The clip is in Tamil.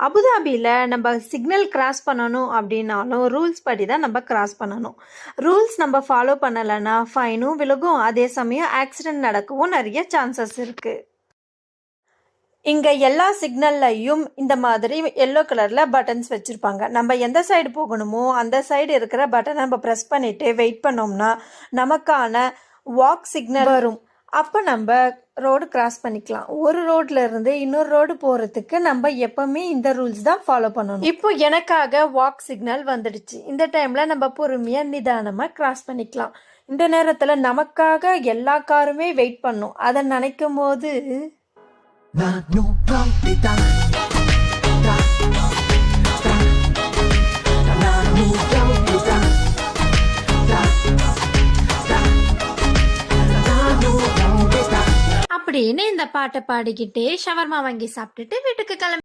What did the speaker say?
அபுதாபியில் நம்ம சிக்னல் கிராஸ் பண்ணணும் அப்படின்னாலும் ரூல்ஸ் படி தான் நம்ம கிராஸ் பண்ணணும். ரூல்ஸ் நம்ம ஃபாலோ பண்ணலைன்னா ஃபைனும் விலகும். அதே சமயம் ஆக்சிடென்ட் நடக்கவும் நிறைய சான்சஸ் இருக்குது. இங்கே எல்லா சிக்னல்லையும் இந்த மாதிரி எல்லோ கலரில் பட்டன்ஸ் வச்சுருப்பாங்க. நம்ம எந்த சைடு போகணுமோ அந்த சைடு இருக்கிற பட்டனை நம்ம ப்ரெஸ் பண்ணிவிட்டு வெயிட் பண்ணோம்னா நமக்கான வாக் சிக்னல் வரும். அப்போ நம்ம ரோடு கிராஸ் பண்ணிக்கலாம். ஒரு ரோட்ல இருந்து இன்னொரு ரோடு போகிறதுக்கு நம்ம எப்பவுமே இந்த ரூல்ஸ் தான் ஃபாலோ பண்ணணும். இப்போ எனக்காக வாக் சிக்னல் வந்துடுச்சு. இந்த டைமில் நம்ம பொறுமையாக நிதானமாக கிராஸ் பண்ணிக்கலாம். இந்த நேரத்தில் நமக்காக எல்லா காருமே வெயிட் பண்ணும். அதை நினைக்கும் போது அப்படின்னு இந்த பாட்டை பாடிக்கிட்டே ஷவர்மா வாங்கி சாப்பிட்டுட்டு வீட்டுக்கு கிளம்பி